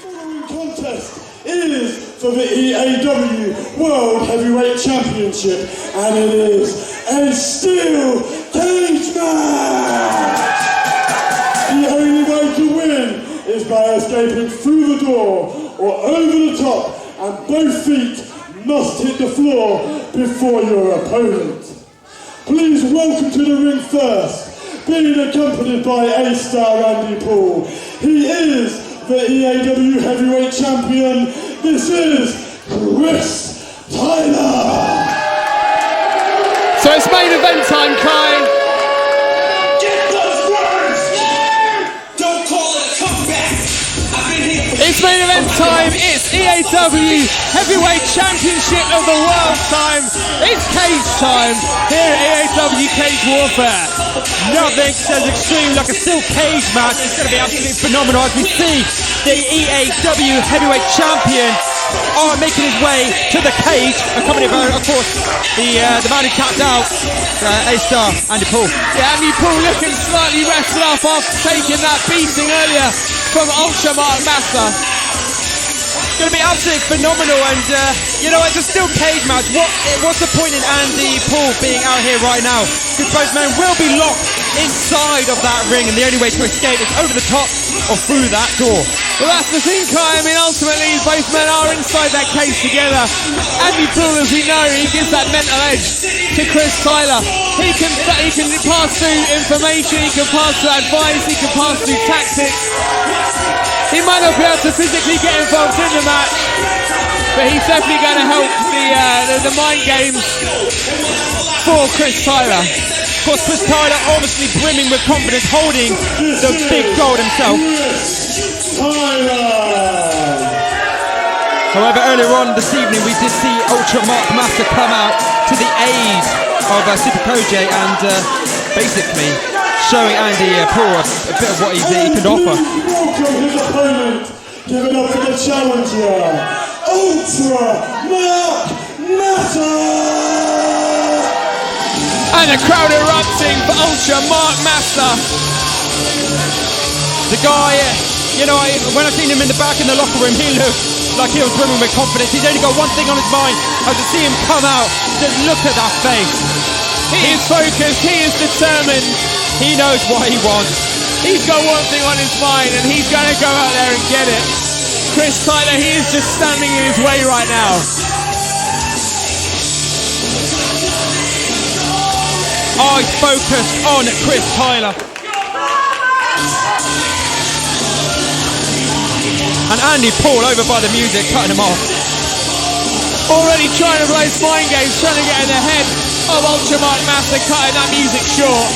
following contest is for the EAW World Heavyweight Championship, and it is a steel cage match. The only way to win is by escaping through the door or over the top, and both feet must hit the floor before your opponent. Please welcome to the ring first, being accompanied by A-star Andy Poole. He is the EAW Heavyweight Champion. This is Chris Tyler. So it's main event time, Kai. Get those words! Don't call it a comeback. I've been here for It's main event time. It's EAW Heavyweight Championship of the World time. It's cage time here at EAW Cage Warfare. Nothing says extreme like a steel cage match. It's going to be absolutely phenomenal as we see the EAW Heavyweight Champion making his way to the cage, accompanied by, of course, the man who tapped out, A-star Andy Poole. Yeah, Andy Poole looking slightly rested up after taking that beating earlier from Massa. It's going to be absolutely phenomenal, and you know, it's a steel cage match. What's the point in Andy Poole being out here right now? Because both men will be locked inside of that ring, and the only way to escape is over the top or through that door. Well, that's the thing, Kai. I mean, ultimately, both men are inside that cage together. Andy Poole, as we know, he gives that mental edge to Chris Tyler. He can pass through information, he can pass through advice, he can pass through tactics. He might not be able to physically get involved in the match, but he's definitely going to help the mind games for Chris Tyler. Of course, Chris Tyler obviously brimming with confidence, holding the big gold himself. However, earlier on this evening, we did see Massa come out to the aid of Super Koje and basically showing Andy Poole a bit of what he can offer. Welcome his opponent. Give it up for the challenger, Massa. And the crowd erupting for Massa. The guy, you know, when I seen him in the back in the locker room, he looked like he was brimming with confidence. He's only got one thing on his mind. As to see him come out, just look at that face. He is focused, he is determined. He knows what he wants. He's got one thing on his mind, and he's going to go out there and get it. Chris Tyler, he is just standing in his way right now. Eyes focused on Chris Tyler. And Andy Poole over by the music, cutting him off. Already trying to play mind games, trying to get in the head of Massa, cutting that music short.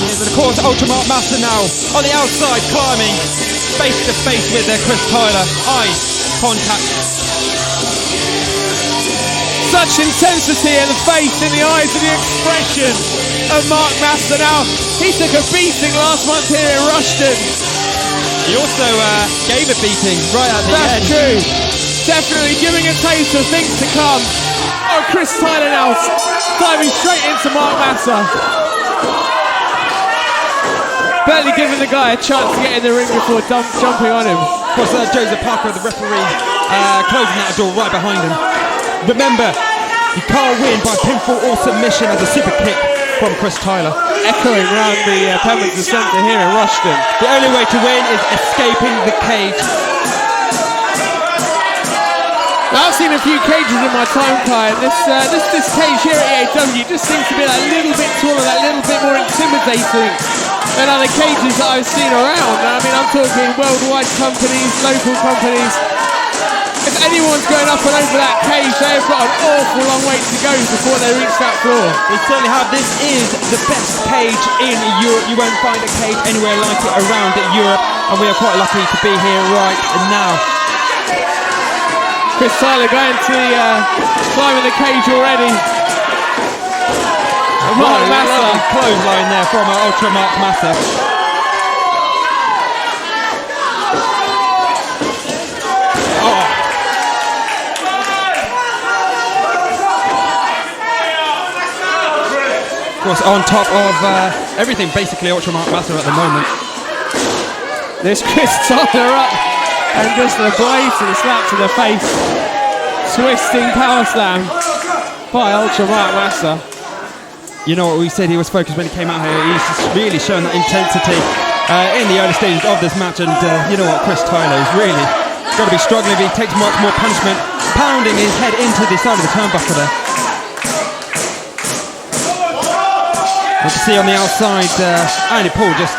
Yes, and of course, Massa now on the outside, climbing face to face with Chris Tyler. Eye contact. Such intensity in the face, in the eyes, and the expression of Massa. Now, he took a beating last month here in Rushden. He also gave a beating right at the end. That's true. Definitely giving a taste of things to come. Oh, Chris Tyler now diving straight into Massa. Barely giving the guy a chance to get in the ring before jumping on him. Of course, Joseph Parker, the referee, closing that door right behind him. Remember, you can't win by pinfall or submission as a super kick from Chris Tyler. Echoing around the Pembrokeshire Centre here in Rushden. The only way to win is escaping the cage. Now, I've seen a few cages in my time, Kai, and this cage here at EAW just seems to be that little bit taller, that little bit more intimidating than other cages that I've seen around. I mean, I'm talking worldwide companies, local companies. If anyone's going up and over that cage, they've got an awful long way to go before they reach that floor. They certainly have. This is the best cage in Europe. You won't find a cage anywhere like it around Europe, and we are quite lucky to be here right now. Chris Tyler going to climbing the cage already. Massa. Clothesline there from Massa. Of course, on top of everything, basically Massa at the moment. There's Chris Tyler up And just a blatant slap to the face. Twisting power slam by Ultra Mark Massa. You know what we said, he was focused when he came out here. He's just really shown that intensity in the early stages of this match. And you know what, Chris Tyler is really got to be struggling if he takes much more punishment, pounding his head into the side of the turnbuckle there. You can see on the outside, Andy Poole just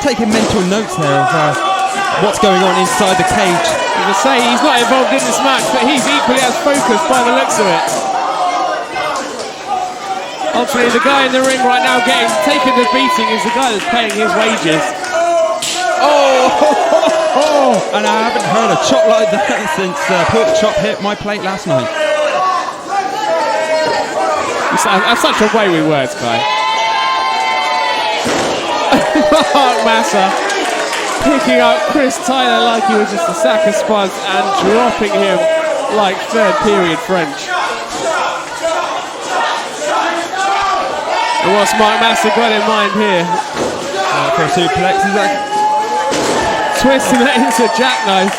taking mental notes there of what's going on inside the cage. As I say, he's not involved in this match, but he's equally as focused by the looks of it. Ultimately, the guy in the ring right now taking the beating is the guy that's paying his wages. Oh! And I haven't heard a chop like that since Pork Chop hit my plate last night. That's such a wayward words, guy. Mark Massa picking up Chris Tyler like he was just a sack of spuds and dropping him like third period French. And what's Mark Massa got in mind here? For a suplex, is that? Twisting that into a jackknife.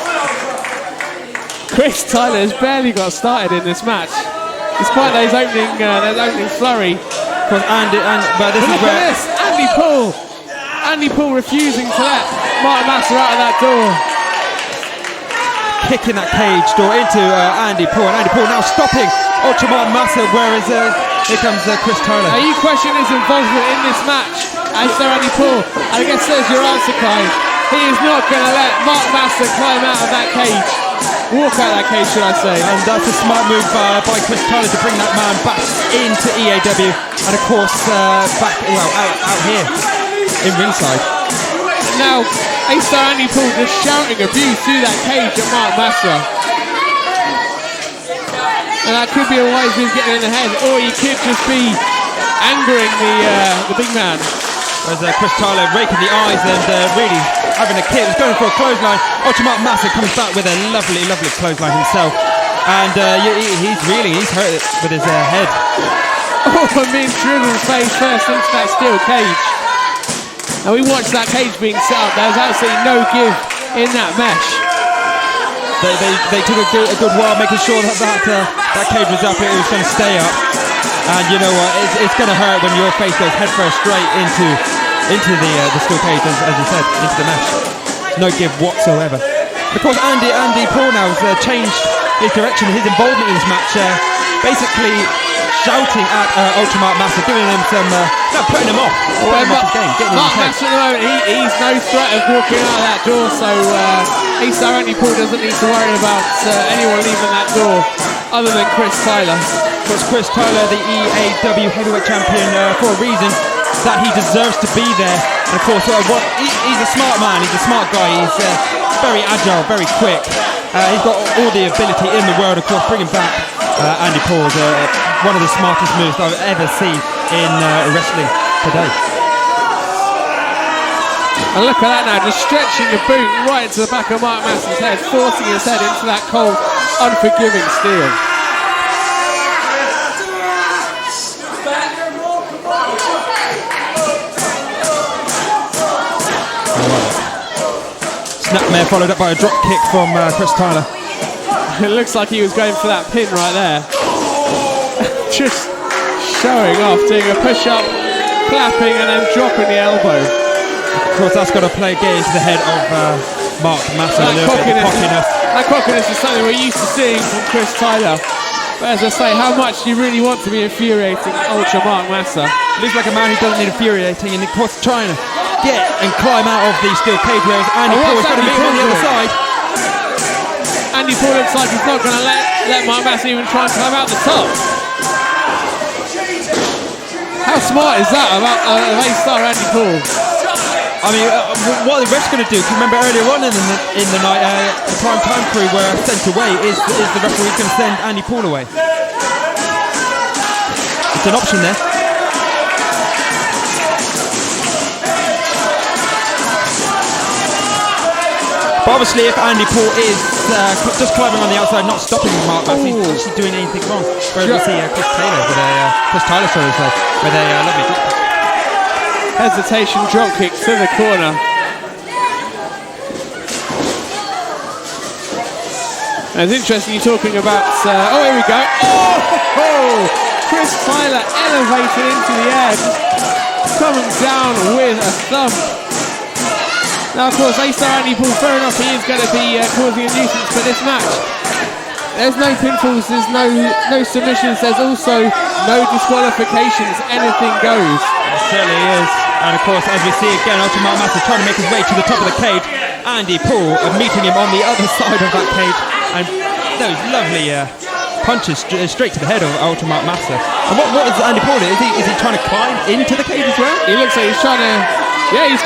Chris Tyler has barely got started in this match, despite those opening flurry. But this is where this, Andy Poole refusing to let Mark Massa out of that door. Kicking that cage door into Andy Poole, and Andy Poole now stopping Ultra Mark Massa, whereas here comes Chris Tyler. Now you question his involvement in this match, as Sir Andy Poole, and I guess there's your answer, Kai. He is not going to let Mark Massa climb out of that cage. Walk out of that cage, should I say. And that's a smart move by Chris Tyler to bring that man back into EAW, and of course back out here in ringside. Now, Sir Andy Poole just shouting abuse through that cage at Mark Massa. And that could be a wise move getting in the head, or he could just be angering the big man. As Chris Tyler raking the eyes and really having a kick. He's going for a clothesline. Ultra Mark Massa comes back with a lovely clothesline himself. And he's hurt with his head. Oh, I mean, driven face first into that steel cage. Now we watched that cage being set up. There's absolutely no give in that mesh. They took a good while making sure that cage was up. It was going to stay up. And you know what? It's going to hurt when your face goes headfirst straight into the steel cage, as you said, into the mesh. No give whatsoever. Of course, Andy Poole now has changed his direction, his involvement in this match, basically shouting at Ultra Mark Massa, giving him some, putting him off his game, getting Mark him his Massa at the moment, he's no threat of walking out of that door, so Sir Andy Poole doesn't need to worry about anyone leaving that door other than Chris Tyler. Because Chris Tyler, the EAW heavyweight champion, for a reason that he deserves to be there. And of course, he's a smart man, he's a smart guy, he's very agile, very quick. He's got all the ability in the world. Of course, bringing back Andy Poole is one of the smartest moves I've ever seen in wrestling today. And look at that now, just stretching the boot right into the back of Mark Massa's head, forcing his head into that cold, unforgiving steel. Snapmare followed up by a drop kick from Chris Tyler. It looks like he was going for that pin right there. Just showing off, doing a push-up, clapping and then dropping the elbow. Of course, that's got to get into the head of Mark Massa. That cockiness is something we're used to seeing from Chris Tyler. But as I say, how much do you really want to be infuriating Ultra Mark Massa? Looks like a man who doesn't need infuriating, and of course trying to get and climb out of the steel cage, whereas Andy Poole is going to meet him on the other side. Andy Poole looks like he's not going to let Mark Massa even try and climb out the top. How smart is that about A-star Andy Poole? I mean, what are the refs going to do? Remember earlier on in the night, the prime time crew were sent away. Is the referee going to send Andy Poole away? It's an option there. But obviously, if Andy Poole is just climbing on the outside, not stopping Mark Massa, he's actually doing anything wrong. Whereas we see Chris Tyler with a lovely drop kick. Hesitation drop kick to the corner. It's interesting you're talking about, oh, here we go. Oh, Chris Tyler elevated into the air, just coming down with a thump. Now, of course, A-Star Andy Poole, fair enough, he is going to be causing a nuisance for this match. There's no pinfalls, there's no submissions, there's also no disqualifications, anything goes. It certainly is. And of course, as we see again, Ultimate Massa trying to make his way to the top of the cage. Andy Poole meeting him on the other side of that cage. And those lovely punches straight to the head of Ultimate Massa. And what is Andy Poole? Is he trying to climb into the cage as well? He looks like he's trying to... Yeah, he's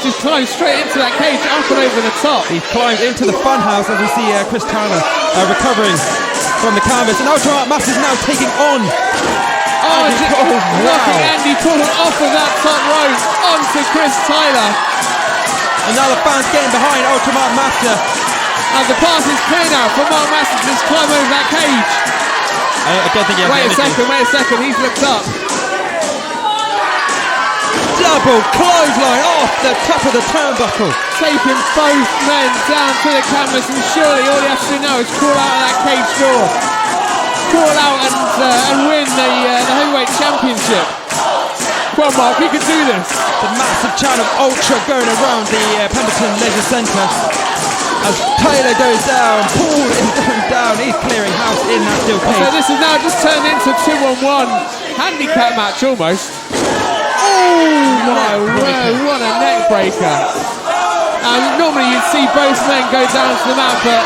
just climbed straight into that cage, up and over the top. He's climbed into the funhouse as we see Chris Tyler recovering from the canvas. And Ultimate Massa is now taking on knocking Andy Poole off of that top rope onto Chris Tyler. And now the fans getting behind Ultimate Massa. And the path is clear now for Mark Massa to just climb over that cage. I don't think he has Wait a second, he's looked up. Double clothesline off the top of the turnbuckle. Taking both men down to the canvas, and surely all he has to do now is crawl out of that cage door. Crawl out and win the heavyweight championship. Come on, Mark, you can do this. The massive chant of Ultra going around the Pemberton Leisure Centre. As Tyler goes down, Poole is going down, he's clearing house in that steel cage. So this has now just turned into a 2-on-1 handicap match almost. Oh my word, what a neck breaker. Normally you'd see both men go down to the mat, but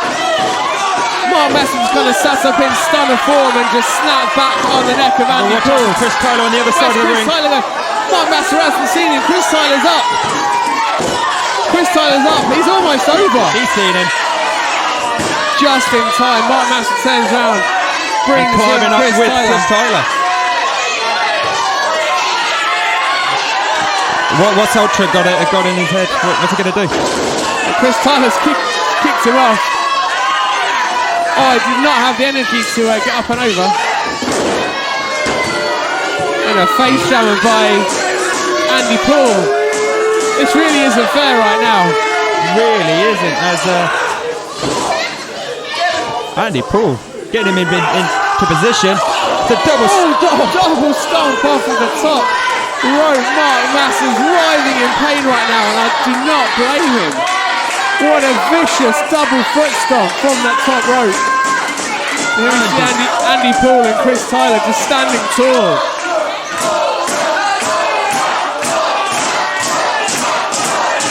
Mark Massa's kind of sat up in stunner form and just snapped back on the neck of Andy Poole. Chris Tyler on the other side of the ring. Mark Massa hasn't seen him, Chris Tyler's up. Chris Tyler's up, he's almost over. He's seen him. Just in time, Mark Massa turns around, brings in Chris Tyler. What's Ultra got in his head? What's he going to do? Chris Tyler's kicked him off. Oh, he did not have the energy to get up and over. And a face jammer by Andy Poole. This really isn't fair right now. Really isn't, as Andy Poole getting him into position. The double stomp off of the top rope. Mark Massa's writhing in pain right now, and I do not blame him. What a vicious double foot stomp from that top rope. Here we see Andy Poole and Chris Tyler just standing tall.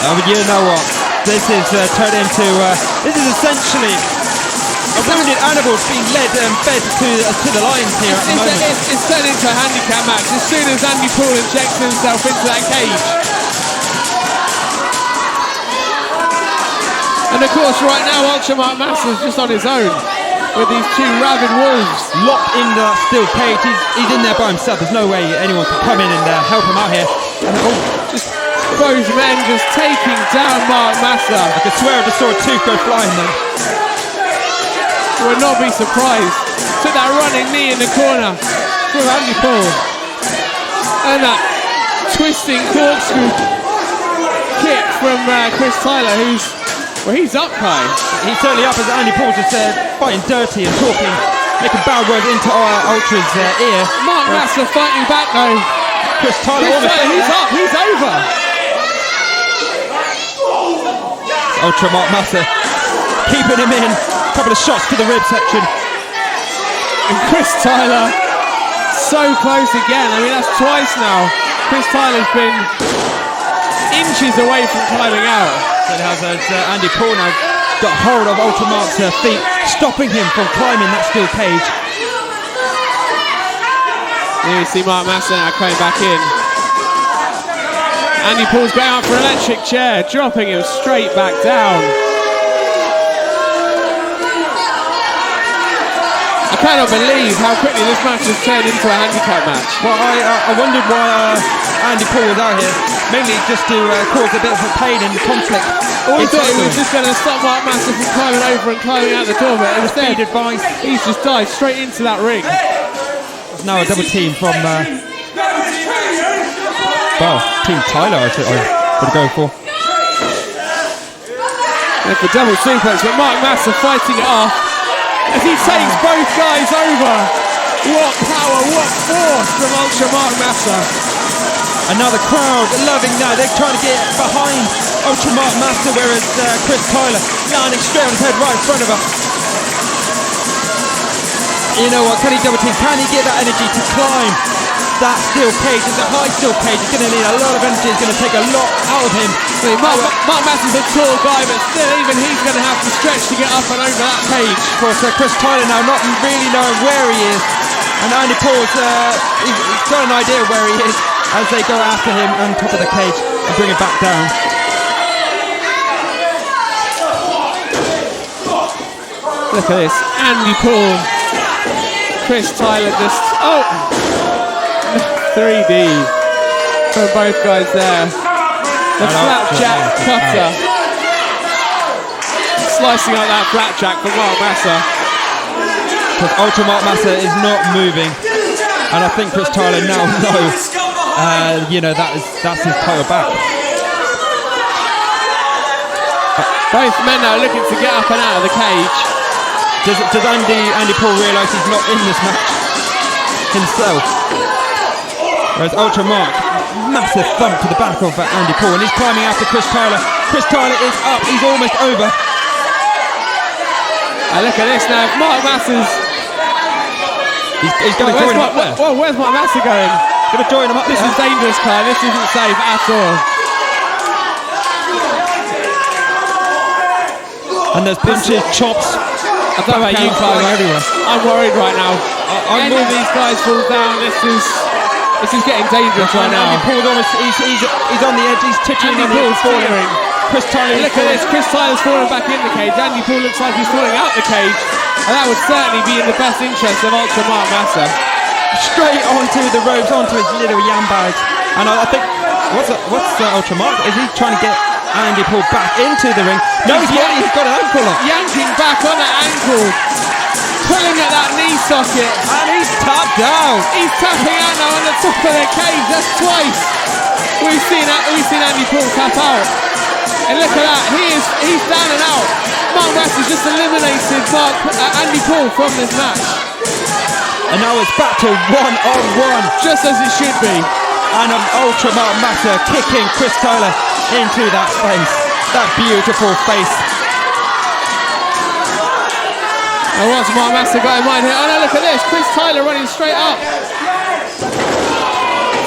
But you know what? This is turned into. This is essentially a wounded animal being led and fed to the lions here at the moment. It's turned into a handicap match as soon as Andy Poole injects himself into that cage. And of course, right now, Ultimate Massa's just on his own with these two rabid wolves. Locked in the steel cage. He's in there by himself. There's no way anyone can come in and help him out here. And, just both men just taking down Mark Massa. I could swear if I saw a tooth go flying then. Would not be surprised. Took that running knee in the corner from Andy Poole. And that twisting corkscrew kick from Chris Tyler, he's up high. He's certainly up as Andy Poole just fighting dirty and talking, making bad words into Ultra's ear. Mark Massa fighting back though. Chris Tyler, he's up, he's over. Ultra Mark Massa keeping him in. A couple of shots to the rib section. And Chris Tyler so close again. I mean, that's twice now. Chris Tyler's been inches away from climbing out. So it has Andy Poole now got hold of Ultra Mark's feet, stopping him from climbing that steel cage. Here you see Mark Massa now coming back in. Andy Poole's going out for an electric chair, dropping him straight back down. I cannot believe how quickly this match has turned into a handicap match. Well, I wondered why Andy Poole was out here, mainly just to cause a bit of a pain and conflict. We thought he was just going to stop Mark Massa from climbing over and climbing out the door, but instead he's just dived straight into that ring. There's now a double team from Team Tyler, I would go for. Yeah, for double suplex, but Mark Massa fighting it off. as he takes both guys over. What power, what force from Ultra Mark Massa. And now the crowd loving that. They're trying to get behind Ultra Mark Massa, whereas Chris Tyler landing straight on his head right in front of her. You know what, can he double team? Can he get that energy to climb that steel cage? It's a high steel cage. It's going to need a lot of energy. It's going to take a lot out of him. Mark Massa's a tall guy, but still, even he's going to have to stretch to get up and over that cage. Of course, Chris Tyler now not really knowing where he is. And Andy Poole's he's got an idea where he is as they go after him on top of the cage and bring him back down. Look at this, Andy Poole. Chris Tyler just, 3D from both guys there. The flapjack cutter. Slicing out that flapjack from Mark Massa. Because Ultra Mark Massa is not moving. And I think Chris Tyler now knows, that's his title back. Both men now looking to get up and out of the cage. Does Andy Poole realise he's not in this match himself? Whereas Ultra Mark, massive thump to the back of Andy Poole, and he's climbing after Chris Tyler. Chris Tyler is up, he's almost over. And look at this now, Mark Massa's... He's going to join him up there. Where's Mark Massa going? Going to join him up there. This is dangerous, Kai, this isn't safe at all. And there's punches, chops. I don't know about you, Kai, everywhere. I'm worried right now. Any of these guys fall down, this is getting dangerous right now. Andy Poole's almost, he's on the edge, he's titching on the falling. Chris Tyler, look at this, Chris Tyler's falling back in the cage. Andy Poole looks like he's falling out the cage. And that would certainly be in the best interest of Ultra Mark Massa. Straight onto the ropes, onto his little yam bags. And I think, what's Ultra Mark? Is he trying to get Andy Poole back into the ring? No, he's got an ankle up. Yanking back on that ankle. Pulling at that knee socket. And he's tapped out. He's tapping out now on the top of the cage. That's twice. We've seen Andy Poole tap out. And look at that. He's down and out. Mark Massa's just eliminated Andy Poole from this match. And now it's back to one-on-one. Just as it should be. And Ultra Mark Massa kicking Chris Tyler into that face. That beautiful face. And what's Mark Massa got in mind here? Oh no, look at this. Chris Tyler running straight up.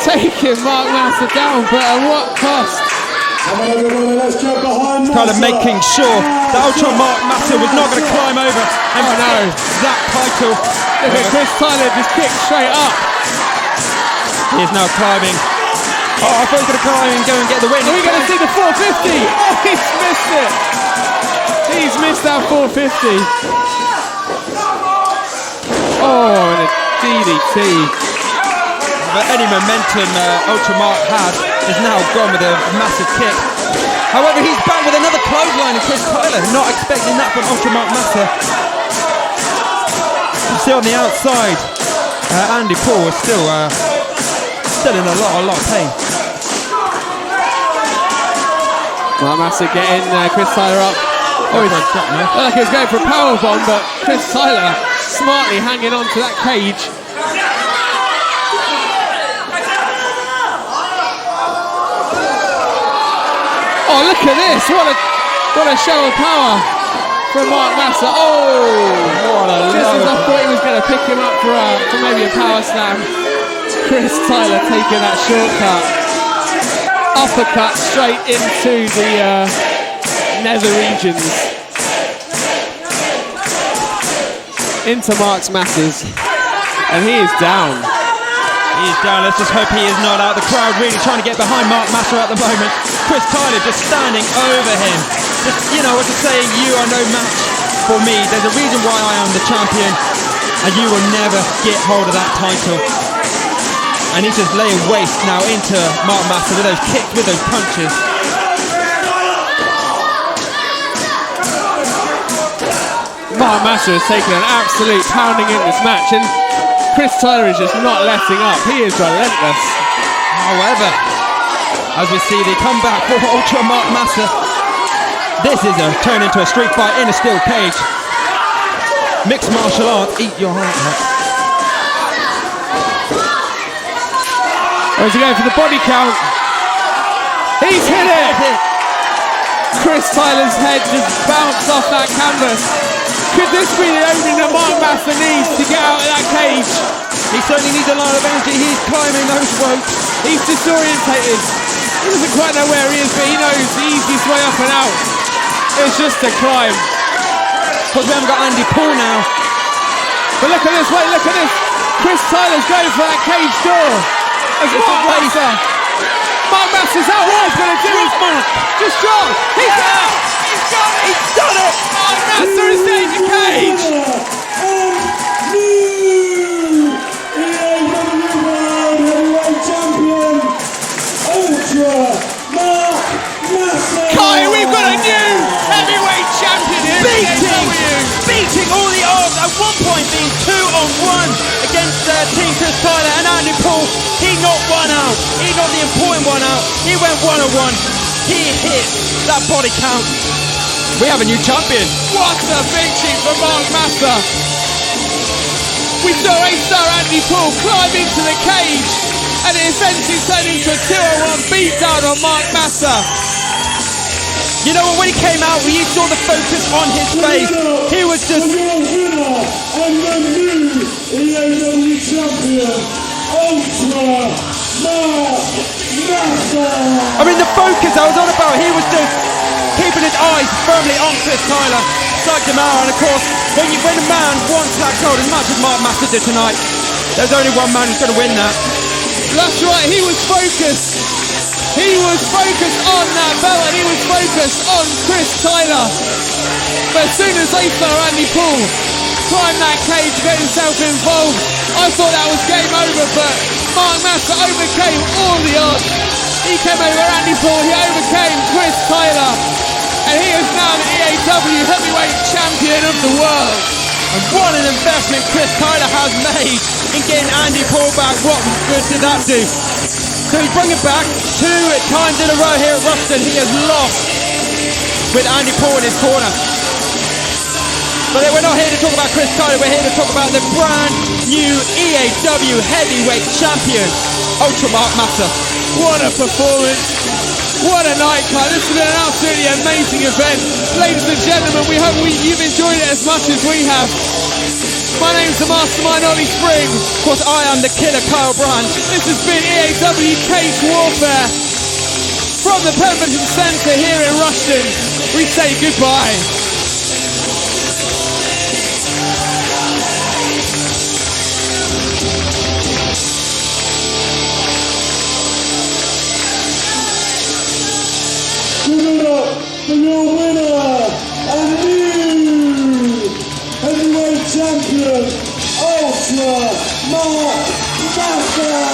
Taking Mark Massa down, but at what cost? Tyler making sure that Ultra Mark Massa was not going to climb over and that title. Look at Chris Tyler just kicked straight up. He is now climbing. Oh, I thought he was going to climb and go and get the win. Are we going to see the 450? Oh, he's missed it. He's missed that 450. Oh, and a DDT. But any momentum Ultra Mark had is now gone with a massive kick. However, he's back with another clothesline of Chris Tyler. Not expecting that from Ultra Mark Massa. You see on the outside, Andy Poole is still in a lot of pain. Mark Massa getting Chris Tyler up. Oh, he's like he was going for a powerbomb, but Chris Tyler smartly hanging on to that cage. Oh, look at this! What a show of power from Mark Massa. Oh, just as I thought he was going to pick him up for maybe a power slam. Chris Tyler taking that shortcut. Uppercut straight into the nether regions. Into Mark Massa's. And he is down. He is down. Let's just hope he is not out. The crowd really trying to get behind Mark Massa at the moment. Chris Tyler just standing over him. Just, you know what to say, you are no match for me. There's a reason why I am the champion. And you will never get hold of that title. And he's just laying waste now into Mark Massa with those kicks, with those punches. Mark Massa has taken an absolute pounding in this match, and Chris Tyler is just not letting up. He is relentless. However, as we see the comeback for Ultra Mark Massa, this is a turn into a street fight in a steel cage. Mixed martial arts, eat your heart out. Where's he going for the body count? He's hit it! Chris Tyler's head just bounced off that canvas. Could this be the opening that Mark Massa needs to get out of that cage? He certainly needs a lot of energy. He's climbing those ropes. He's disorientated. He doesn't quite know where he is, but he knows the easiest way up and out is just to climb. Because we haven't got Andy Poole now. But look at this, wait, look at this. Chris Tyler's going for that cage door. As Mark Massa. Mark Massa's out. What he's going to do is just drop. He's out. He's got it. He's done it. Mark Massa is in the cage. Kai, we've got a new heavyweight champion here. Beating all the odds. At one point being 2-on-1 against Team Chris Tyler and Andy Poole. He knocked one out. He knocked the important one out. He went 1-on-1. He hit that body count. We have a new champion. What a victory for Mark Massa. We saw A-star Andy Poole climb into the cage and it essentially turned into a 2-on-1 beatdown on Mark Massa. You know what, when he came out, you saw the focus on his face. He was just... winner and the new EAW champion, Ultra Mark Massa. I mean, the focus I was on about, he was just keeping his eyes firmly on Chris Tyler, psyched him out, and of course, when a man wants that gold, as much as Mark Massa did tonight, there's only one man who's going to win that. That's right, he was focused. He was focused on that belt and he was focused on Chris Tyler. But as soon as A-star Andy Poole climbed that cage to get himself involved, I thought that was game over, but Mark Massa overcame all the odds. He came over Andy Poole, he overcame Chris Tyler, and he is now the EAW heavyweight champion of the world. And what an investment Chris Tyler has made in getting Andy Poole back. What good did that do? So he's bringing back 2 times in a row here at Ruston. He has lost with Andy Poole in his corner. But we're not here to talk about Chris Tyler, we're here to talk about the brand new EAW heavyweight champion, Ultra Mark Massa. What a performance. What a night, Kai. This has been an absolutely amazing event. Ladies and gentlemen, we hope you've enjoyed it as much as we have. My name's the Mastermind Ollie Spring. Of course, I am the killer Kyle Branch. This has been EAW Cage Warfare. From the Pemberton Centre here in Rushden, we say goodbye. Give it up for your winner and new heavyweight champion, Ultra Mark Massa.